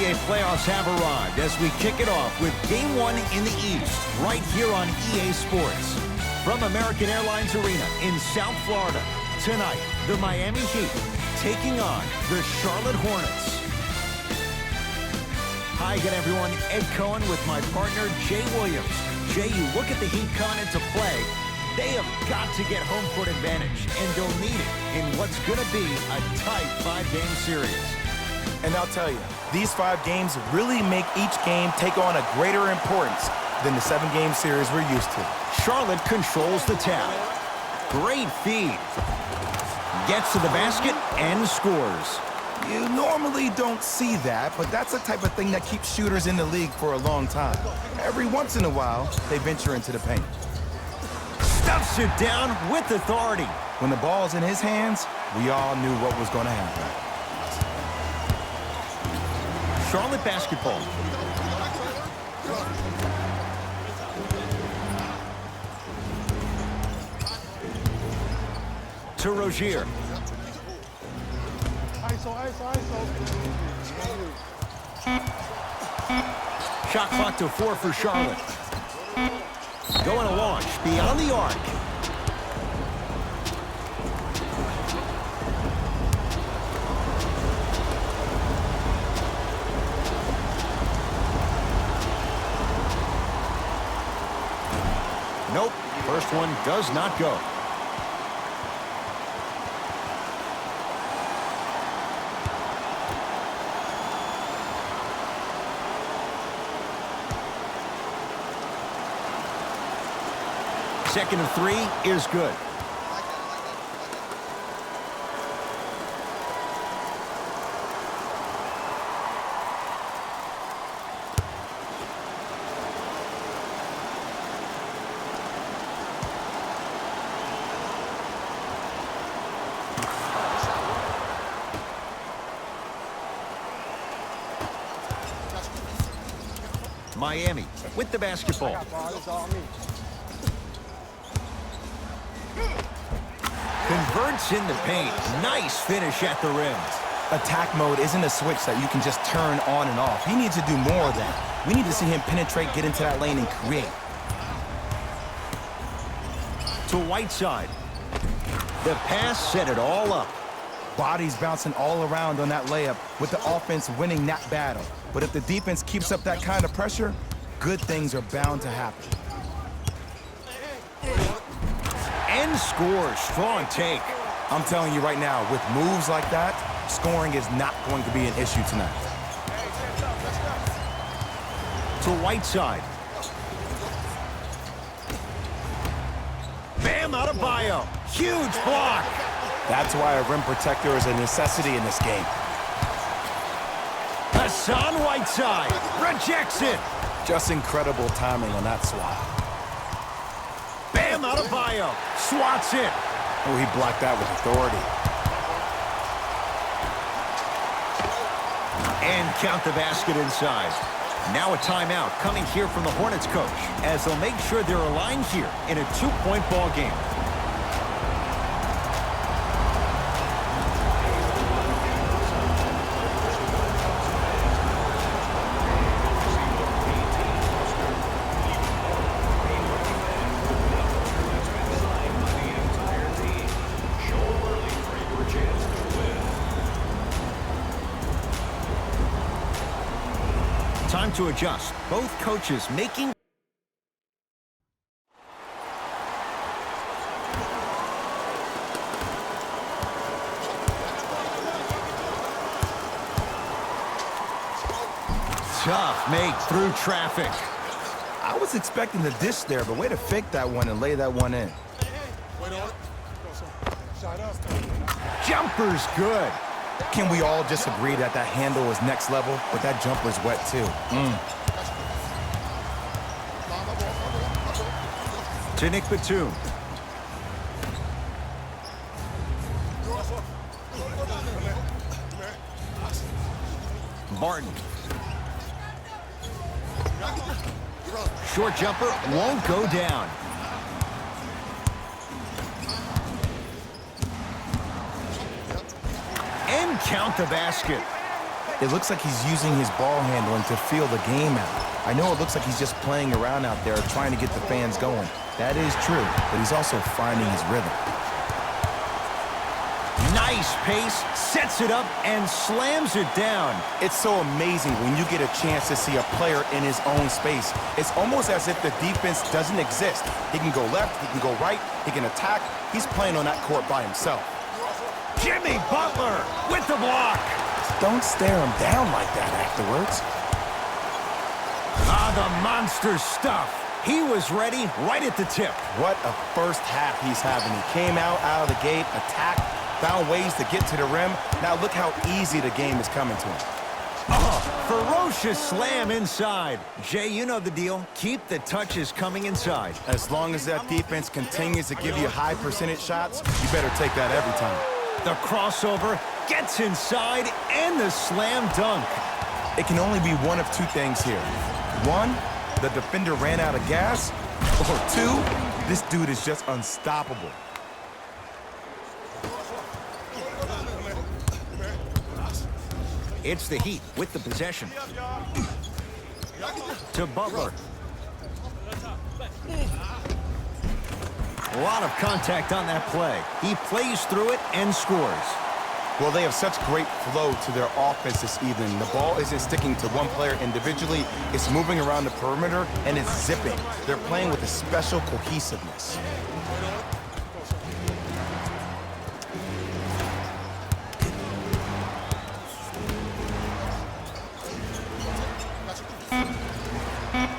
NBA playoffs have arrived as we kick it off with Game 1 in the East, right here on EA Sports. From American Airlines Arena in South Florida, tonight, the Miami Heat taking on the Charlotte Hornets. Hi again, everyone. Ed Cohen with my partner, Jay Williams. Jay, you look at the Heat coming into play. They have got to get home court advantage, and they'll need it in what's going to be a tight 5-game series. And I'll tell you, these 5 games really make each game take on a greater importance than the 7-game series we're used to. Charlotte controls the tap. Great feed. Gets to the basket and scores. You normally don't see that, but that's the type of thing that keeps shooters in the league for a long time. Every once in a while, they venture into the paint. Stuffs it down with authority. When the ball's in his hands, we all knew what was going to happen. Charlotte basketball. To Rozier. Shot clock to 4 for Charlotte. Going to launch beyond the arc. Nope, first one does not go. Second of 3 is good. Miami with the basketball. Converts in the paint. Nice finish at the rim. Attack mode isn't a switch that you can just turn on and off. He needs to do more of that. We need to see him penetrate, get into that lane, and create. To Whiteside. The pass set it all up. Bodies bouncing all around on that layup with the offense winning that battle. But if the defense keeps up that kind of pressure, good things are bound to happen. And scores. Strong take. I'm telling you right now, with moves like that, scoring is not going to be an issue tonight. To Whiteside. Bam Adebayo. Huge block. That's why a rim protector is a necessity in this game. Hassan Whiteside rejects it. Just incredible timing on that swat. Bam Adebayo swats it. Oh, he blocked that with authority. And count the basket inside. Now a timeout coming here from the Hornets coach as they'll make sure they're aligned here in a 2-point ball game. Time to adjust. Both coaches making... Tough make through traffic. I was expecting the dish there, but way to fake that one and lay that one in. Jumper's good. Can we all just agree that that handle is next level, but that jumper's wet too? To Nick Batum. Barton. Short jumper won't go down. And count the basket. It looks like he's using his ball handling to feel the game out. I know it looks like he's just playing around out there trying to get the fans going. That is true, but he's also finding his rhythm. Nice pace, sets it up, and slams it down. It's so amazing when you get a chance to see a player in his own space. It's almost as if the defense doesn't exist. He can go left, he can go right, he can attack. He's playing on that court by himself. Jimmy Butler with the block. Don't stare him down like that afterwards. Ah, the monster stuff. He was ready right at the tip. What a first half he's having. He came out of the gate, attacked, found ways to get to the rim. Now look how easy the game is coming to him. Oh, ferocious slam inside. Jay, you know the deal. Keep the touches coming inside. As long as that defense continues to give you high percentage shots, you better take that every time. The crossover gets inside and the slam dunk. It can only be one of two things here. One, the defender ran out of gas, or two, this dude is just unstoppable. It's the Heat with the possession. To Butler. A lot of contact on that play. He plays through it and scores. Well, they have such great flow to their offense this evening. The ball isn't sticking to one player individually. It's moving around the perimeter, and it's zipping. They're playing with a special cohesiveness.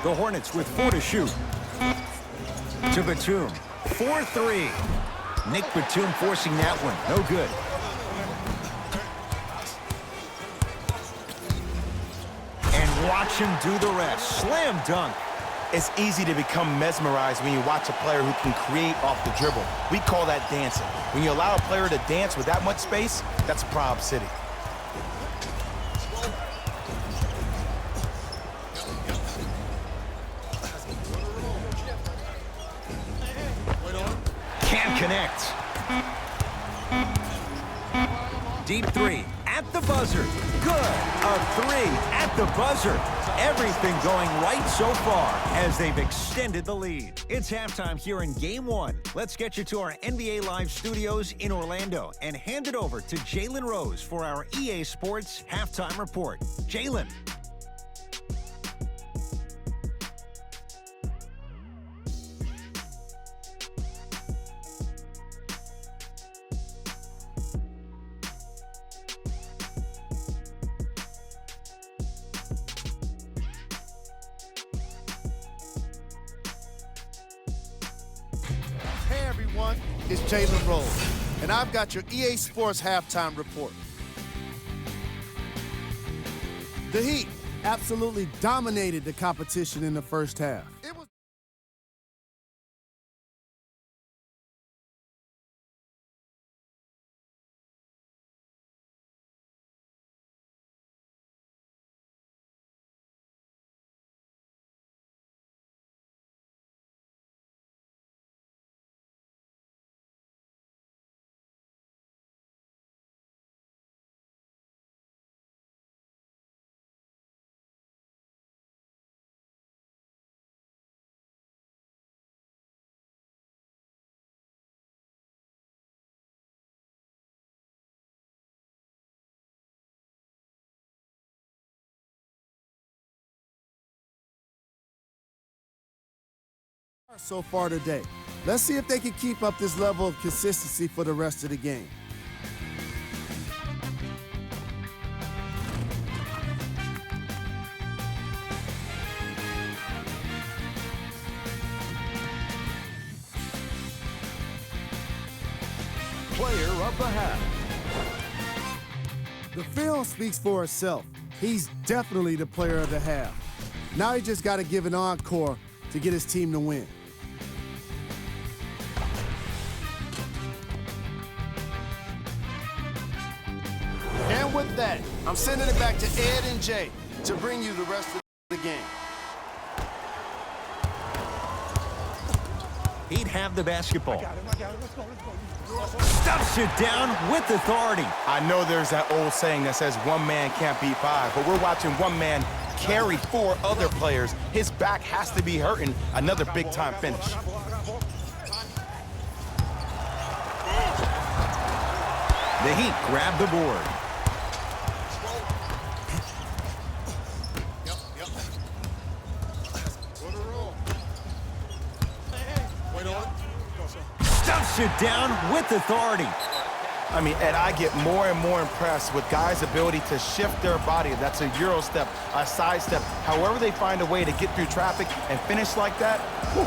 The Hornets with 4 to shoot. To Batum. 4-3. Nick Batum forcing that one. No good. Watch him do the rest. Slam dunk. It's easy to become mesmerized when you watch a player who can create off the dribble. We call that dancing. When you allow a player to dance with that much space, that's a Prob City. Can't connect. Deep three at the buzzer. Good. A three at the buzzer. Everything going right so far as they've extended the lead. It's halftime here in Game 1. Let's get you to our NBA Live studios in Orlando and hand it over to Jalen Rose for our EA Sports Halftime Report. Jalen. Hey everyone, it's Jalen Rose, and I've got your EA Sports Halftime Report. The Heat absolutely dominated the competition in the first half. So far today. Let's see if they can keep up this level of consistency for the rest of the game. Player of the half. The film speaks for itself. He's definitely the player of the half. Now he just got to give an encore to get his team to win. And with that, I'm sending it back to Ed and Jay to bring you the rest of the game. Heat have the basketball. Stuffs it down with authority. I know there's that old saying that says one man can't beat five, but we're watching one man carry four other players. His back has to be hurting. Another big-time finish. The Heat grab the board. Stuffs it down with authority. I mean, Ed, I get more and more impressed with guys' ability to shift their body. That's a Euro step, a side step. However they find a way to get through traffic and finish like that, whew.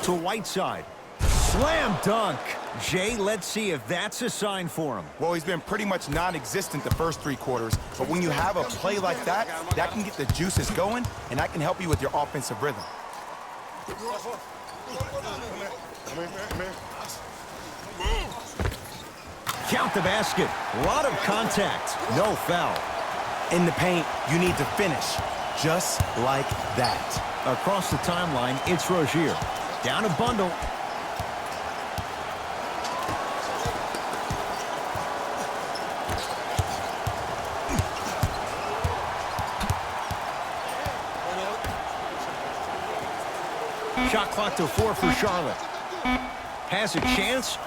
To Whiteside. Slam dunk. Jay, let's see if that's a sign for him. Well, he's been pretty much non-existent the first three quarters, but when you have a play like that, that can get the juices going, and that can help you with your offensive rhythm. Count the basket. A lot of contact. No foul. In the paint, you need to finish just like that. Across the timeline, it's Rozier. Down a bundle. Shot clock to 4 for Charlotte. Has a chance.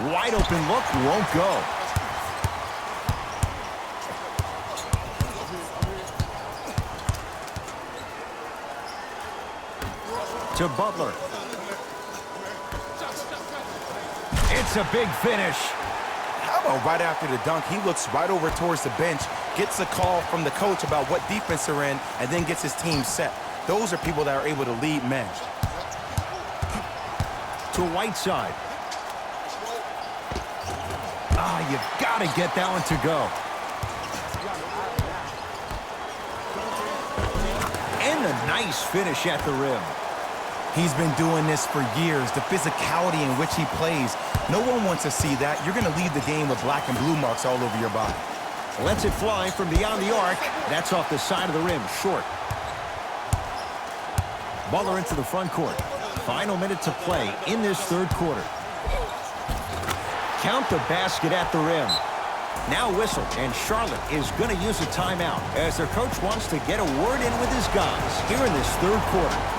Wide open look, won't go. To Butler. It's a big finish. How about right after the dunk, he looks right over towards the bench, gets a call from the coach about what defense they're in, and then gets his team set. Those are people that are able to lead men. To Whiteside. You've got to get that one to go. And a nice finish at the rim. He's been doing this for years. The physicality in which he plays, no one wants to see that. You're going to leave the game with black and blue marks all over your body. Lets it fly from beyond the arc. That's off the side of the rim, short. Butler into the front court. Final minute to play in this third quarter. Count the basket at the rim. Now whistle, and Charlotte is going to use a timeout as their coach wants to get a word in with his guys here in this third quarter.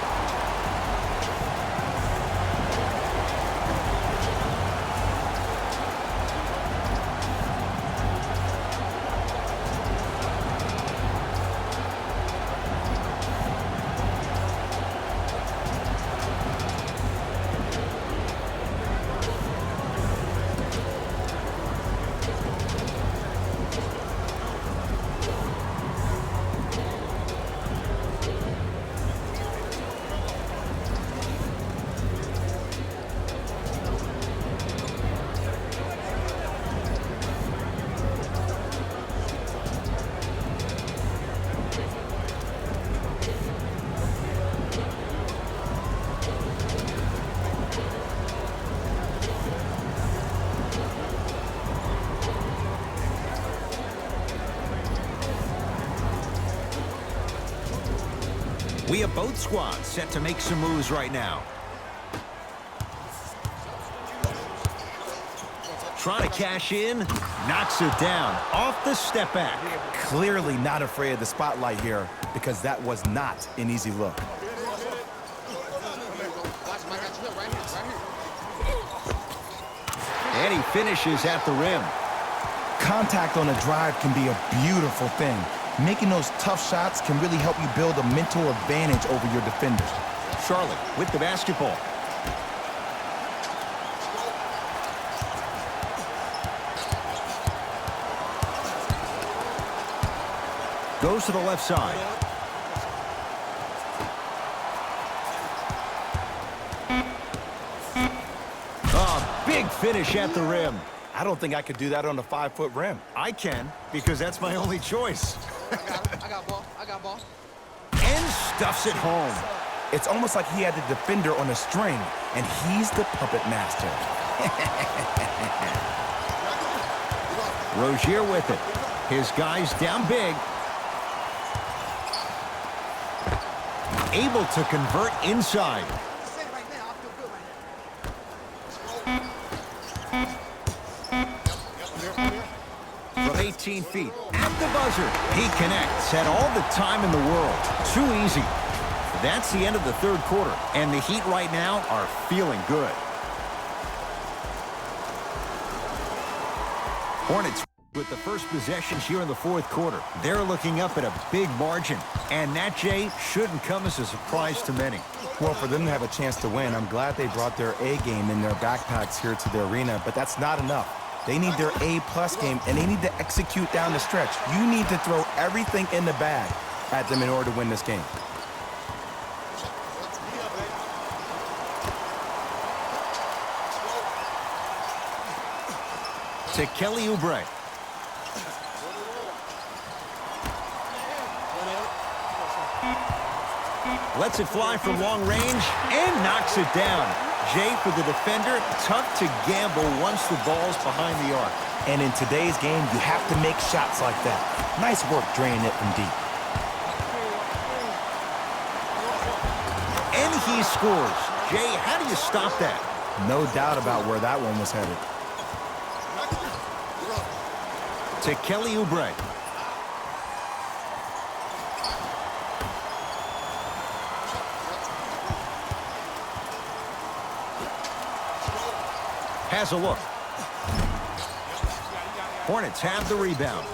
We have both squads set to make some moves right now. Trying to cash in, knocks it down, off the step back. Clearly not afraid of the spotlight here because that was not an easy look. And he finishes at the rim. Contact on a drive can be a beautiful thing. Making those tough shots can really help you build a mental advantage over your defenders. Charlotte with the basketball. Goes to the left side. Oh, big finish at the rim. I don't think I could do that on a 5-foot rim. I can, because that's my only choice. I got ball. And stuffs it home. It's almost like he had the defender on a string, and he's the puppet master. Rozier with it. His guys down big. Able to convert inside. From 18 feet, at the buzzer, he connects. Had all the time in the world. Too easy. That's the end of the third quarter, and the Heat right now are feeling good. Hornets with the first possession here in the fourth quarter. They're looking up at a big margin, and that, Jay, shouldn't come as a surprise to many. Well, for them to have a chance to win, I'm glad they brought their A game in their backpacks here to the arena, but that's not enough. They need their A-plus game, and they need to execute down the stretch. You need to throw everything in the bag at them in order to win this game. To Kelly Oubre. Lets it fly from long range and knocks it down. Jay, for the defender, tough to gamble once the ball's behind the arc. And in today's game, you have to make shots like that. Nice work draining it from deep. And he scores. Jay, how do you stop that? No doubt about where that one was headed. To Kelly Oubre. Has a look. Hornets have the rebound.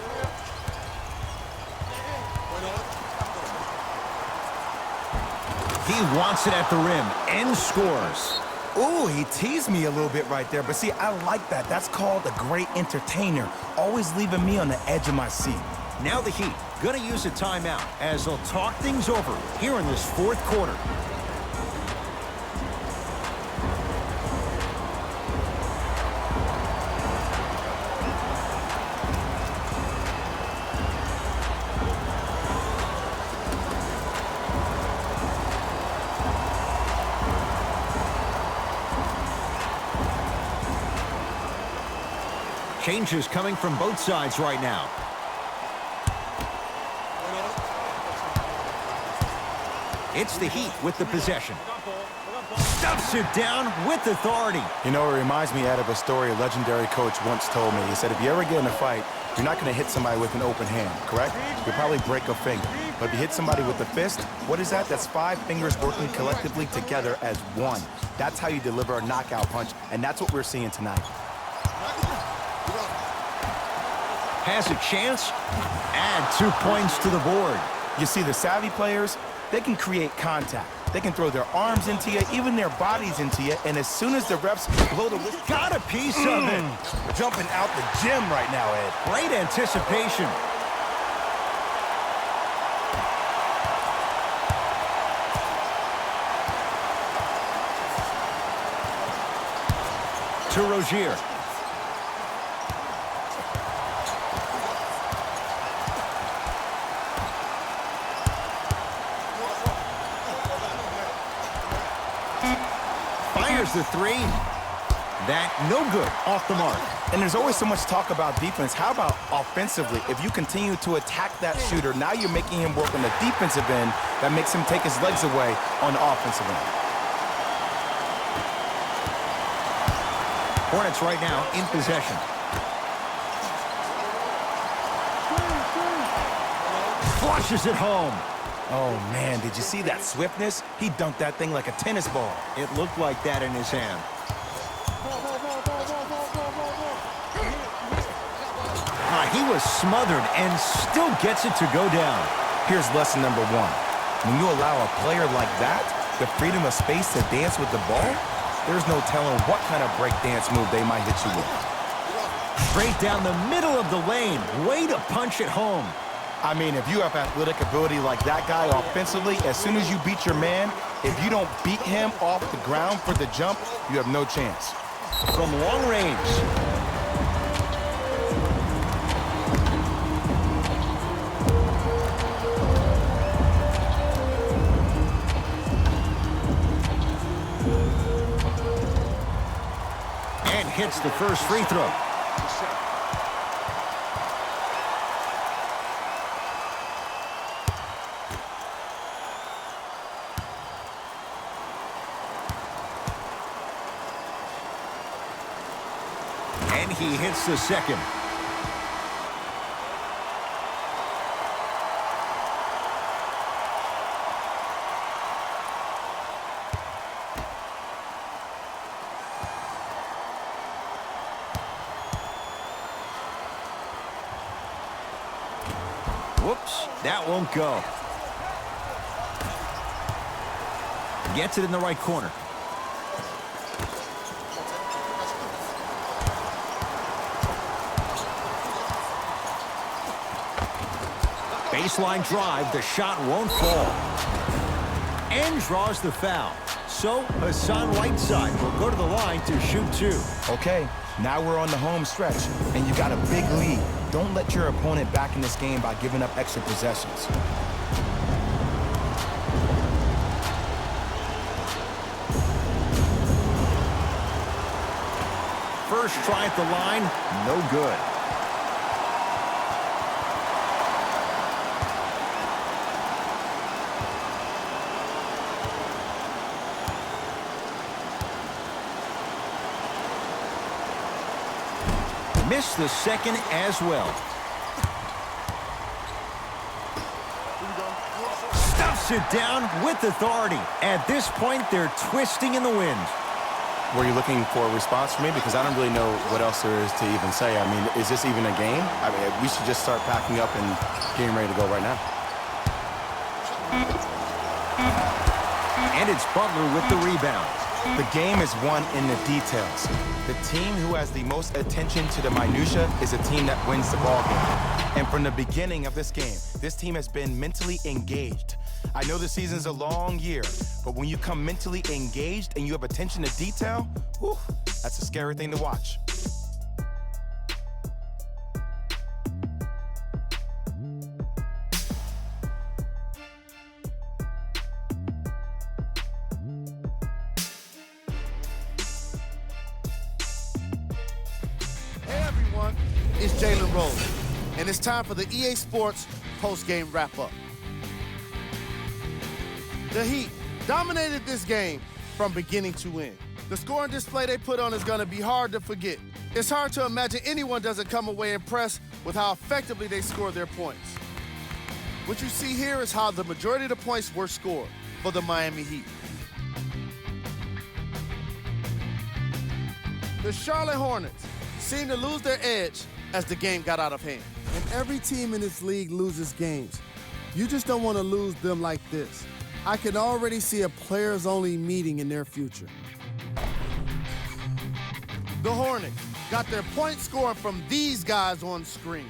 He wants it at the rim and scores. Ooh, he teased me a little bit right there, but see, I like that. That's called a great entertainer, always leaving me on the edge of my seat. Now the Heat gonna use a timeout as they'll talk things over here in this fourth quarter. Changes coming from both sides right now. It's the Heat with the possession. Stuffs it down with authority. You know, it reminds me out of a story a legendary coach once told me. He said, if you ever get in a fight, you're not going to hit somebody with an open hand, correct? You'll probably break a finger. But if you hit somebody with a fist, what is that? That's 5 fingers working collectively together as one. That's how you deliver a knockout punch, and that's what we're seeing tonight. Has a chance. Add 2 points to the board. You see, the savvy players, they can create contact. They can throw their arms into you, even their bodies into you, and as soon as the refs blow the whistle... Got a piece of it. Jumping out the gym right now, Ed. Great anticipation. To Rozier. Fires the three. That no good, off the mark. And there's always so much talk about defense. How about offensively? If you continue to attack that shooter, now you're making him work on the defensive end. That makes him take his legs away on the offensive end. Hornets right now in possession. Flushes it home. Oh, man, did you see that swiftness? He dunked that thing like a tennis ball. It looked like that in his hand. He was smothered and still gets it to go down. Here's lesson number one. When you allow a player like that the freedom of space to dance with the ball, there's no telling what kind of break dance move they might hit you with. Straight down the middle of the lane. Way to punch it home. I mean, if you have athletic ability like that guy offensively, as soon as you beat your man, if you don't beat him off the ground for the jump, you have no chance. From long range. And hits the first free throw. And he hits the second. Whoops, that won't go. Gets it in the right corner. Baseline drive, the shot won't fall. And draws the foul. So Hassan Whiteside will go to the line to shoot two. Okay, now we're on the home stretch, and you got a big lead. Don't let your opponent back in this game by giving up extra possessions. First try at the line, no good. Missed the second as well. Stuffs it down with authority. At this point, they're twisting in the wind. Were you looking for a response from me? Because I don't really know what else there is to even say. I mean, is this even a game? I mean, we should just start packing up and getting ready to go right now. And it's Butler with the rebound. The game is won in the details. The team who has the most attention to the minutia is a team that wins the ball game. And from the beginning of this game, this team has been mentally engaged. I know the season's a long year, but when you come mentally engaged and you have attention to detail, whew, that's a scary thing to watch. It's Jalen Rose, and it's time for the EA Sports post-game wrap-up. The Heat dominated this game from beginning to end. The scoring display they put on is going to be hard to forget. It's hard to imagine anyone doesn't come away impressed with how effectively they scored their points. What you see here is how the majority of the points were scored for the Miami Heat. The Charlotte Hornets seemed to lose their edge as the game got out of hand. And every team in this league loses games. You just don't want to lose them like this. I can already see a players-only meeting in their future. The Hornets got their points scored from these guys on screen.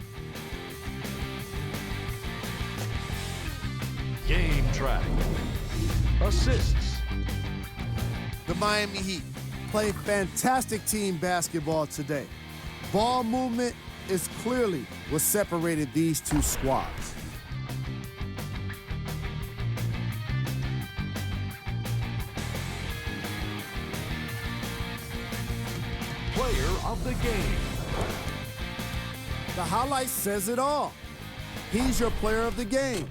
Game track. Assists. The Miami Heat played fantastic team basketball today. Ball movement is clearly what separated these two squads. of the game. The highlight says it all. He's your player of the game.